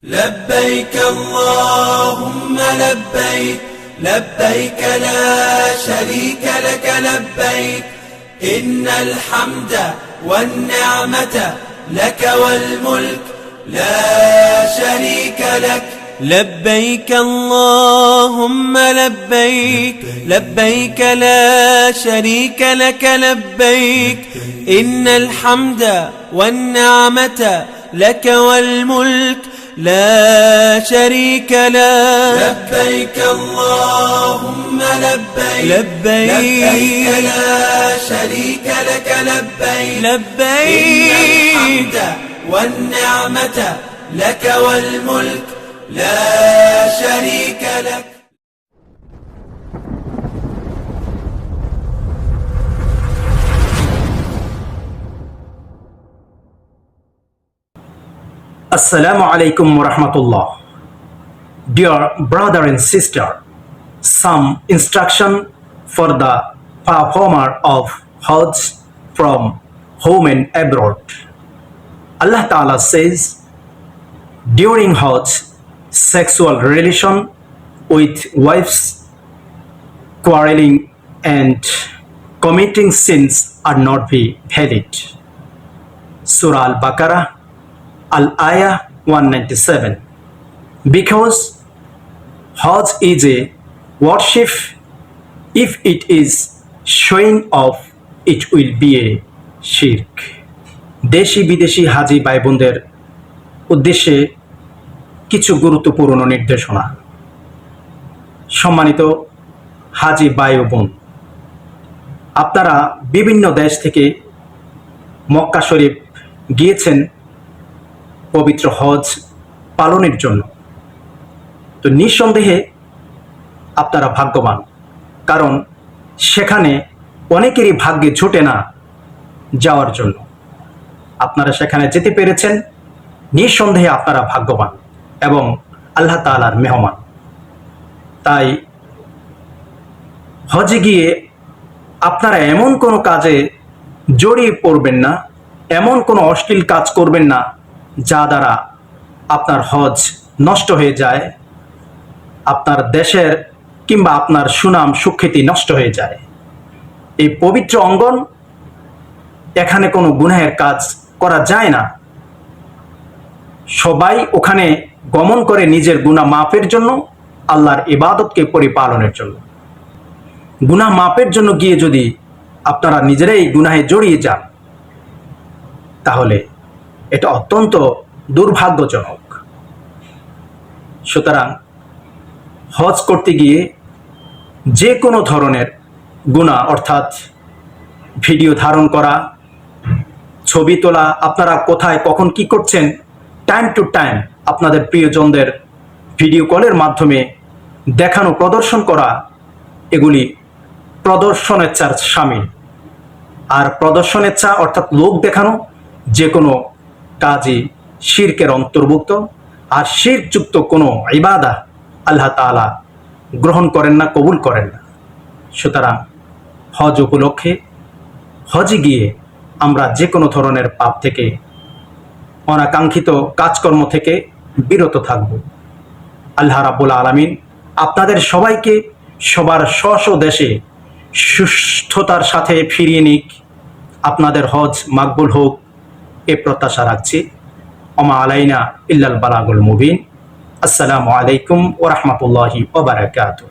لبيك اللهم لبيك لبيك لا شريك لك لبيك إن الحمد والنعمة لك والملك لا شريك لك لبيك اللهم لبيك لبيك لا شريك لك لبيك إن الحمد والنعمة لك والملك لا شريك لك لبيك اللهم لبيك لبيك لا شريك لك لبيك لبيك إن الحمد والنعمة لك والملك لا شريك لك Assalamu alaikum warahmatullah. Dear brother and sister, some instruction for the performer of Hajj from home and abroad. Allah Ta'ala says, during Hajj, sexual relation with wives, quarreling and committing sins are not be valid. Surah Al-Baqarah Al-Ayah 197. Because Hajj is a worship, if it is showing off, it will be a shirk. দেশি বিদেশি হাজি ভাই বোনদের উদ্দেশ্যে কিছু গুরুত্বপূর্ণ নির্দেশনা। সম্মানিত হাজি ভাই ও বোন, আপনারা বিভিন্ন দেশ থেকে মক্কা শরীফ গিয়েছেন পবিত্র হজ পালনের জন্য। তো নিঃসন্দেহে আপনারা ভাগ্যবান, কারণ সেখানে অনেকেরই ভাগ্যে জোটে না যাওয়ার জন্য। আপনারা সেখানে যেতে পেরেছেন, নিঃসন্দেহে আপনারা ভাগ্যবান এবং আল্লাহ তাআলার মেহমান। তাই হজে গিয়ে আপনারা এমন কোনো কাজে জড়িয়ে পড়বেন না, এমন কোনো অশ্লীল কাজ করবেন না যা দ্বারা আপনার হজ নষ্ট হয়ে যায়, আপনার দেশের কিংবা আপনার সুনাম সুখ্যাতি নষ্ট হয়ে যায়। এই পবিত্র অঙ্গন, এখানে কোনো গুনাহের কাজ করা যায় না। সবাই ওখানে গমন করে নিজের গুনাহ মাফের জন্য, আল্লাহর ইবাদতকে পরিপালনের জন্য। গুনাহ মাফের জন্য গিয়ে যদি আপনারা নিজেরাই গুনাহে জড়িয়ে যান, তাহলে এটা অত্যন্ত দুর্ভাগ্যজনক। সুতরাং হজ করতে গিয়ে যে কোনো ধরনের গুনাহ, অর্থাৎ ভিডিও ধারণ করা, ছবি তোলা, আপনারা কোথায় কখন কি করছেন, টাইম টু টাইম আপনাদের প্রিয়জনদের ভিডিও কলের মাধ্যমে দেখানো, প্রদর্শন করা, এগুলি প্রদর্শনেচ্ছার শামিল। আর প্রদর্শনেচ্ছা অর্থাৎ লোক দেখানো যে কোনো কাজই শিরকের অন্তর্ভুক্ত। আর শিরকযুক্ত কোনো ইবাদত আল্লাহ তাআলা গ্রহণ করেন না, কবুল করেন না। সুতরাং হজ উপলক্ষে হজে গিয়ে আমরা যে কোনো ধরনের পাপ থেকে, অনাকাঙ্ক্ষিত কাজকর্ম থেকে বিরত থাকব। আল্লাহ রাব্বুল আলামিন আপনাদের সবাইকে সবার স্ব স্ব দেশে সুস্থতার সাথে ফিরিয়ে নিক। আপনাদের হজ মাকবুল হোক এ প্রত্যাশা রাখছি। ওমা আলাইনা ইল্লাল বালাগুল মুবিন। আসসালামু আলাইকুম ওয়া রাহমাতুল্লাহি ওয়া বারাকাতুহু।